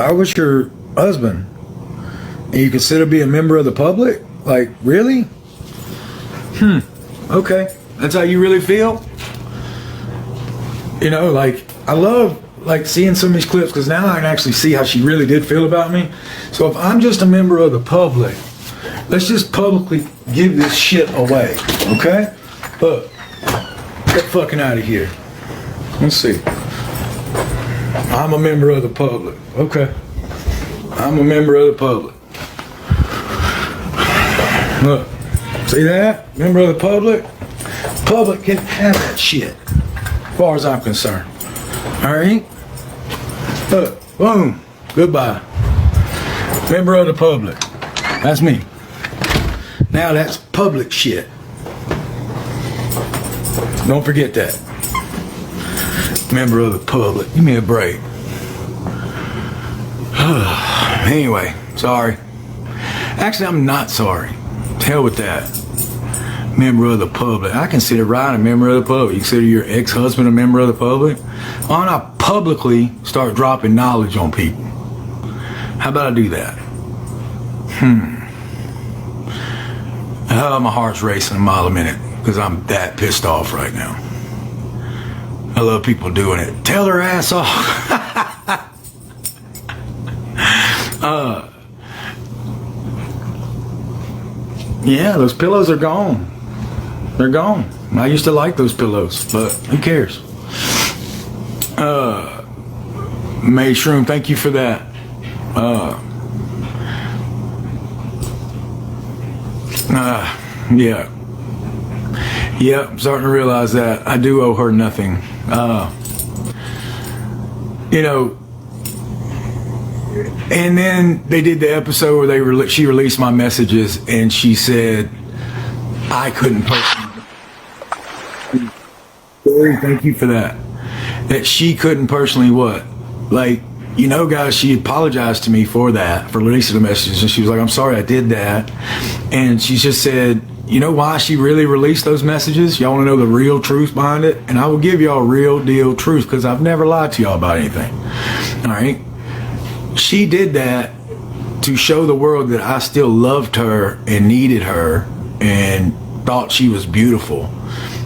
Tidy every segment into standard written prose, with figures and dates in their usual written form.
I was your husband, and you consider me a member of the public? Like, really? Okay. That's how you really feel? You know, like, I love, like, seeing some of these clips, because now I can actually see how she really did feel about me. So if I'm just a member of the public, let's just publicly give this shit away, okay? Look, get fucking out of here. Let's see. I'm a member of the public. Okay. I'm a member of the public. Look. See that? Member of the public? Public can have that shit, as far as I'm concerned. Alright? Look. Boom. Goodbye. Member of the public. That's me. Now that's public shit. Don't forget that. Member of the public. Give me a break. Anyway, sorry. Actually, I'm not sorry. Hell with that. Member of the public. I consider Ryan a member of the public. You consider your ex-husband a member of the public? Why don't I publicly start dropping knowledge on people? How about I do that? My heart's racing a mile a minute because I'm that pissed off right now. I love people doing it. Tell her ass off. Yeah, those pillows are gone. They're gone. I used to like those pillows, but who cares? May Shroom, thank you for that. Yeah. Yeah, I'm starting to realize that I do owe her nothing. You know, and then they did the episode where she released my messages, and she said I couldn't personally. Thank you for that. That she couldn't personally what? Like, you know, guys, she apologized to me for that, for releasing the messages, and she was like, I'm sorry I did that. And she just said, you know why she really released those messages? Y'all want to know the real truth behind it? And I will give y'all real deal truth, because I've never lied to y'all about anything. All right? She did that to show the world that I still loved her and needed her and thought she was beautiful.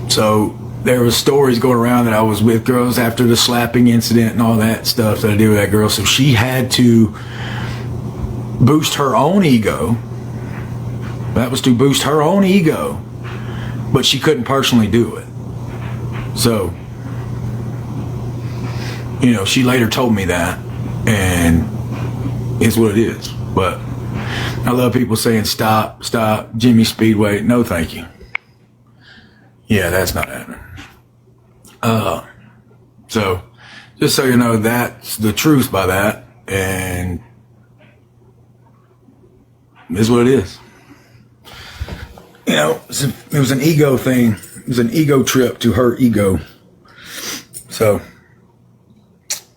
So there was stories going around that I was with girls after the slapping incident and all that stuff that I did with that girl. So she had to boost her own ego. That was to boost her own ego, but she couldn't personally do it. So, you know, she later told me that, and it's what it is. But I love people saying, stop, Jimmy Speedway. No, thank you. Yeah, that's not happening. So just so you know, that's the truth by that, and it's what it is. You know, it was an ego thing. It was an ego trip to her ego. So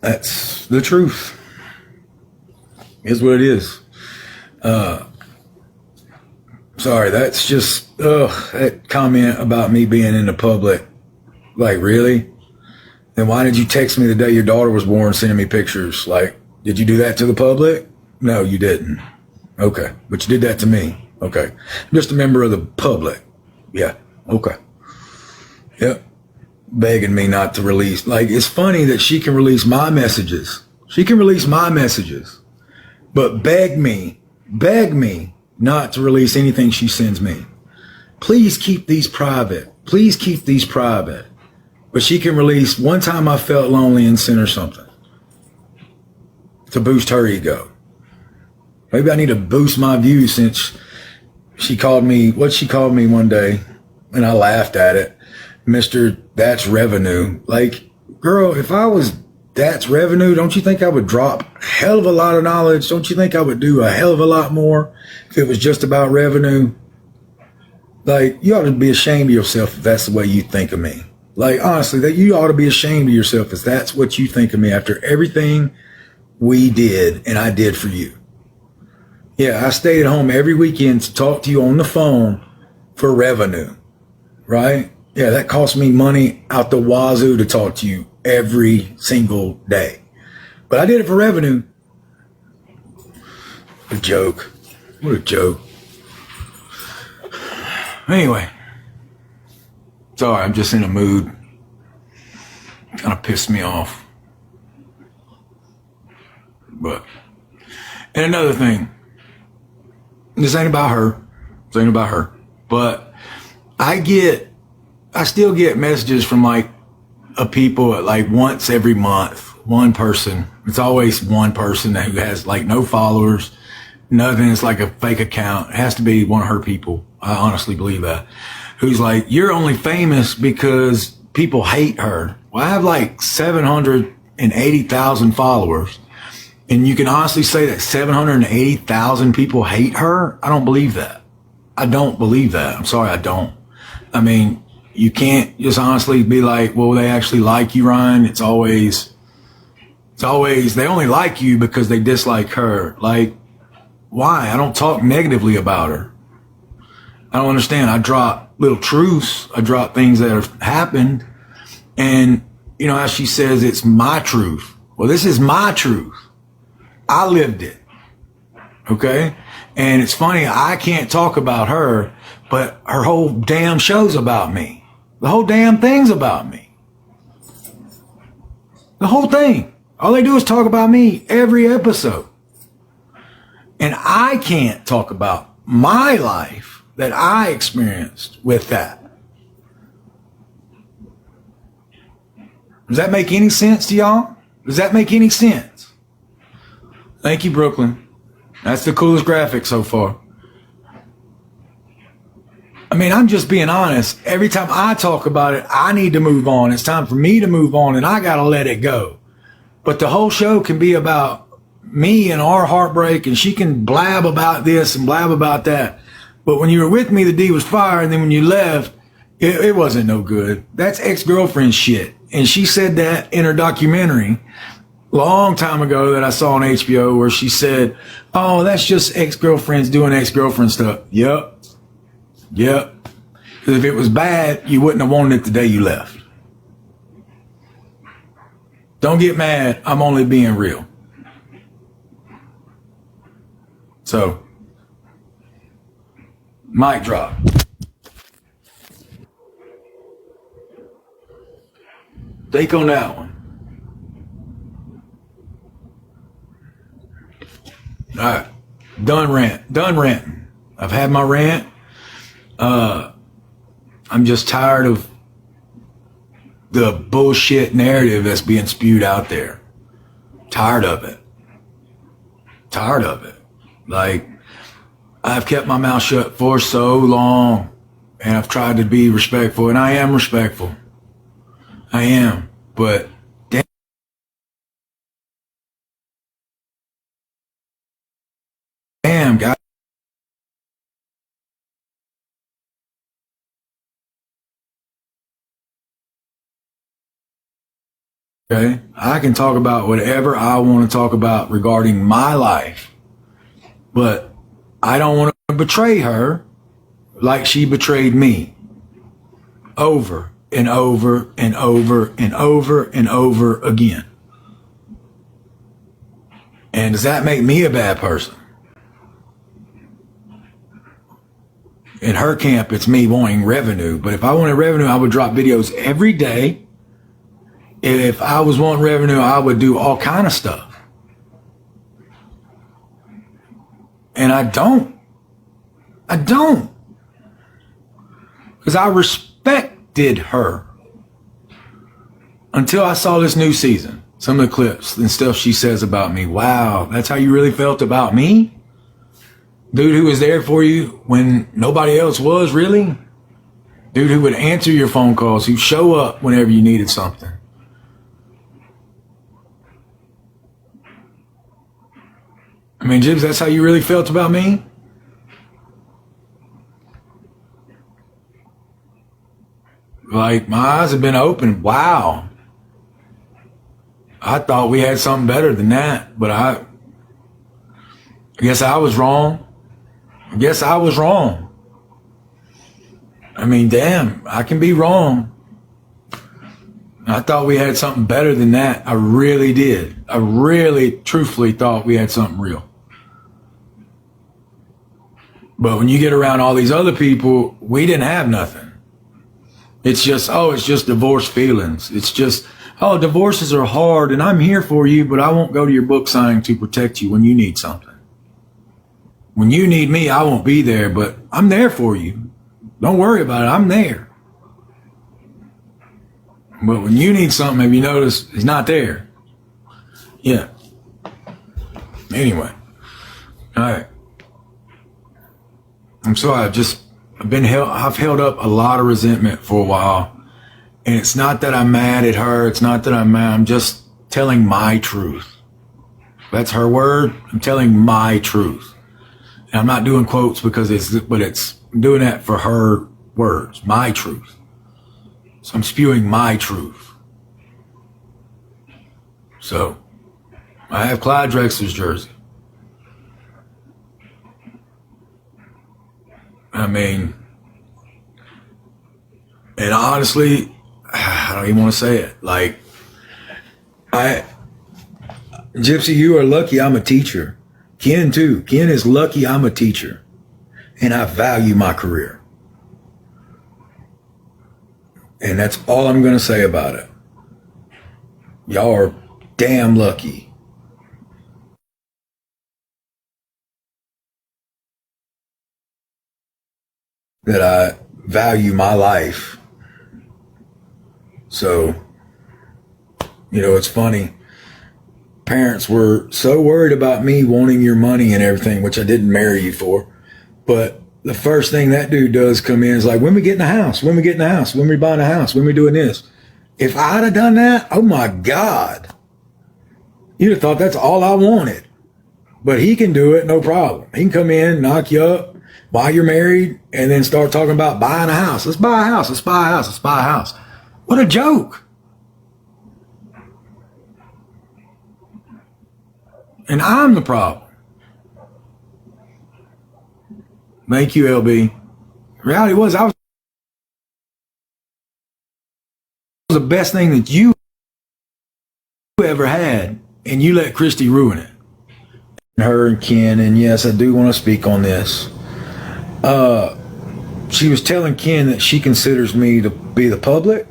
that's the truth. Is what it is. Sorry, that's just that comment about me being in the public. Like, really? Then why did you text me the day your daughter was born, sending me pictures? Like, did you do that to the public? No, you didn't. Okay, but you did that to me. Okay, I'm just a member of the public. Yeah. Okay. Yep. Begging me not to release. Like, it's funny that she can release my messages. She can release my messages, but beg me not to release anything she sends me. Please keep these private. Please keep these private. But she can release, one time I felt lonely and sent her something to boost her ego. Maybe I need to boost my views, since she called me one day, and I laughed at it. Mr. That's Revenue. Like, girl, if I was That's Revenue, don't you think I would drop a hell of a lot of knowledge? Don't you think I would do a hell of a lot more if it was just about revenue? Like, you ought to be ashamed of yourself if that's the way you think of me. Like, honestly, that you ought to be ashamed of yourself if that's what you think of me after everything we did and I did for you. Yeah, I stayed at home every weekend to talk to you on the phone for revenue, right? Yeah, that cost me money out the wazoo to talk to you every single day. But I did it for revenue. A joke. What a joke. Anyway. Sorry, I'm just in a mood. Kind of pissed me off. But, and another thing. This ain't about her. This ain't about her. But I still get messages from like people like once every month. One person. It's always one person who has like no followers, nothing. It's like a fake account. It has to be one of her people. I honestly believe that. Who's like, you're only famous because people hate her. Well, I have like 780,000 followers. And you can honestly say that 780,000 people hate her? I don't believe that. I don't believe that. I'm sorry, I don't. I mean, you can't just honestly be like, well, they actually like you, Ryan. It's always, they only like you because they dislike her. Like, why? I don't talk negatively about her. I don't understand. I drop little truths. I drop things that have happened. And, you know, how she says it's my truth. Well, this is my truth. I lived it. Okay? And it's funny, I can't talk about her, but her whole damn show's about me. The whole damn thing's about me. The whole thing. All they do is talk about me every episode. And I can't talk about my life that I experienced with that. Does that make any sense to y'all? Does that make any sense? Thank you, Brooklyn. That's the coolest graphic so far. I mean, I'm just being honest. Every time I talk about it, I need to move on. It's time for me to move on, and I got to let it go. But the whole show can be about me and our heartbreak, and she can blab about this and blab about that. But when you were with me, the D was fire, and then when you left, it wasn't no good. That's ex-girlfriend shit. And she said that in her documentary long time ago that I saw on HBO where she said, oh, that's just ex-girlfriends doing ex-girlfriend stuff. Yep. Because if it was bad, you wouldn't have wanted it the day you left. Don't get mad. I'm only being real. So, mic drop. Take on that one. All right. Done ranting. I've had my rant. I'm just tired of the bullshit narrative that's being spewed out there. Tired of it. Like, I've kept my mouth shut for so long, and I've tried to be respectful, and I am respectful. I am, but damn, guys. Okay, I can talk about whatever I want to talk about regarding my life, but I don't want to betray her like she betrayed me over and over and over and over and over again. And does that make me a bad person? In her camp, it's me wanting revenue. But if I wanted revenue, I would drop videos every day. If I was wanting revenue, I would do all kind of stuff. And I don't. Because I respected her until I saw this new season. Some of the clips and stuff she says about me. Wow, that's how you really felt about me? Dude who was there for you when nobody else was, really? Dude who would answer your phone calls, who'd show up whenever you needed something. I mean, Jibs, that's how you really felt about me? Like, my eyes have been open. Wow. I thought we had something better than that, but I guess I was wrong. I mean, damn, I can be wrong. I thought we had something better than that. I really did. I really, truthfully thought we had something real. But when you get around all these other people, we didn't have nothing. It's just, oh, it's just divorce feelings. It's just, oh, divorces are hard and I'm here for you, but I won't go to your book signing to protect you when you need something. When you need me, I won't be there, but I'm there for you. Don't worry about it. I'm there. But when you need something, have you noticed he's not there? Yeah. Anyway. All right. I'm sorry. I've held up a lot of resentment for a while. And it's not that I'm mad at her. It's not that I'm mad. I'm just telling my truth. That's her word. I'm telling my truth. And I'm not doing quotes because I'm doing that for her words. My truth. So I'm spewing my truth. So I have Clyde Drexler's jersey. I mean, and honestly, I don't even want to say it. Like, Gypsy, you are lucky I'm a teacher. Ken too. Ken is lucky I'm a teacher. And I value my career. And that's all I'm going to say about it. Y'all are damn lucky. That I value my life. So, it's funny. Parents were so worried about me wanting your money and everything, which I didn't marry you for. But the first thing that dude does come in is like, when we get in the house, when we get in the house, when we buying a house, when we doing this. If I'd have done that, oh my God, you'd have thought that's all I wanted. But he can do it, no problem. He can come in, knock you up while you're married, and then start talking about buying a house. Let's buy a house, let's buy a house, let's buy a house. What a joke. And I'm the problem. Thank you, LB. Reality was, I was the best thing that you ever had, and you let Christy ruin it. Her and Ken, and yes, I do want to speak on this. She was telling Ken that she considers me to be the public.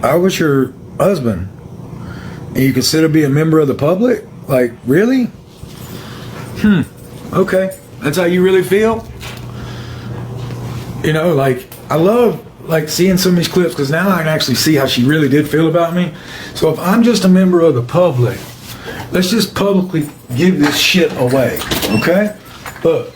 I was your husband, and you consider me a member of the public? Like, really? Okay. That's how you really feel? I love seeing some of these clips because now I can actually see how she really did feel about me. So if I'm just a member of the public, let's just publicly give this shit away, okay? Look.